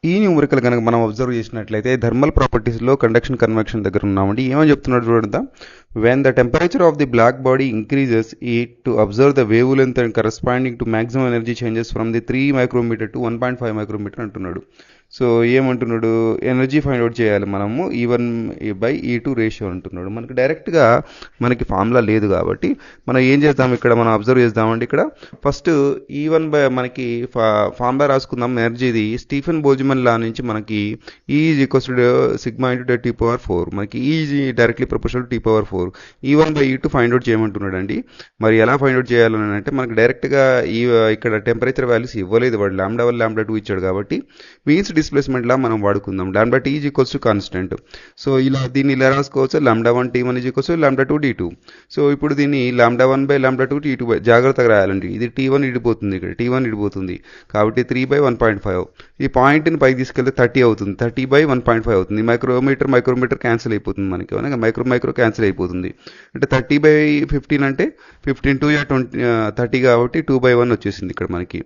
ఈ న్యూమరికల్ కనుక మనం అబ్జర్వ్ చేసినట్లయితే థర్మల్ ప్రాపర్టీస్లో కండక్షన్ కన్వెక్షన్ దగ్గర ఉన్నామండి. ఏమని చెప్తున్నాడు చూడదా, when the temperature of the black body increases it to observe the wavelength and corresponding to maximum energy changes from the 3 micrometer to 1.5 micrometer అంటున్నాడు. సో ఏమంటున్నాడు, ఎనర్జీ ఫైండ్ అవుట్ చేయాలి మనము E1/E2 ratio అంటున్నాడు. మనకి డైరెక్ట్గా మనకి formula లేదు కాబట్టి మనం ఏం చేద్దాం, ఇక్కడ మనం అబ్జర్వ్ చేద్దామండి. ఇక్కడ ఫస్ట్ మనకి ఫార్ములా రాసుకుందాం ఎనర్జీది. స్టీఫెన్ బోల్జ్మన్ లా నుంచి మనకి E equals to sigma into T⁴. మనకి E directly proportional to T⁴. E1/E2 find out చేయమంటున్నాడు అండి. మరి ఎలా ఫైండ్ అవుట్ చేయాలని అంటే మనకి డైరెక్ట్గా ఇక్కడ టెంపరేచర్ వాల్యూస్ ఇవ్వలేదు వాడు, λ1 λ2 ఇచ్చాడు కాబట్టి మీన్స్ డిస్ప్లేస్మెంట్ లా మనం వాడుకుందాం. λT equals to constant. So దీన్ని ఇలా రాసుకోవచ్చు, λ1 T1 equals to λ2 D2. So ఇప్పుడు దీన్ని λ1/λ2 T2 జాగ్రత్తగా రాయాలండి. ఇది T1 ఇడిపోతుంది, ఇక్కడ T1 ఇడిపోతుంది కాబట్టి 3/1.5. ఈ పాయింట్ని పైకి తీసుకెళ్తే 30 అవుతుంది, 30/1.5 అవుతుంది. మైక్రోమీటర్ క్యాన్సిల్ అయిపోతుంది మనకి, మైక్రో క్యాన్సిల్ అయిపోతుంది. అంటే 30/15 అంటే 15 2 30 కాబట్టి 2/1 వచ్చేసింది ఇక్కడ మనకి.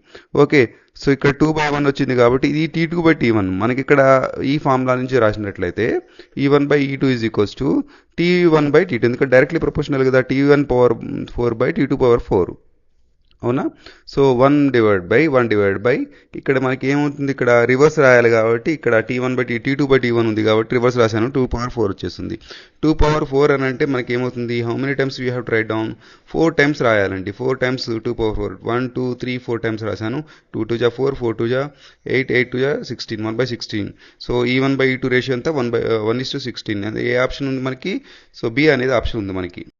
ఓకే, సో ఇక్కడ 2/1 వచ్చింది కాబట్టి ఇది T2/T1. మనకి ఇక్కడ ఈ ఫార్ములా నుంచి రాసినట్లయితే E1/E2 is equals to T1/T2, ఎందుకంటే డైరెక్ట్లీ ప్రపోర్షనల్ కదా, T1⁴/T2⁴. అవునా? సో 1/1 ఇక్కడ మనకి ఏమవుతుంది, ఇక్కడ రివర్స్ రాయాలి కాబట్టి ఇక్కడ T2/T1 ఉంది కాబట్టి రివర్స్ రాశాను, 2/4 వచ్చేస్తుంది. 2/4 అని అంటే మనకి ఏమవుతుంది, how many times we have to write down, 4 times రాయాలండి. 4 టైమ్స్ 2/4, 1 2 3 4 టైమ్స్ రాశాను. 2 2 4, 4 2 8, 8 2 16, 1/16. సో E1/E2 రేషియో అంతా 1:16. ఏ ఆప్షన్ ఉంది మనకి, సో బి అనేది ఆప్షన్ ఉంది మనకి.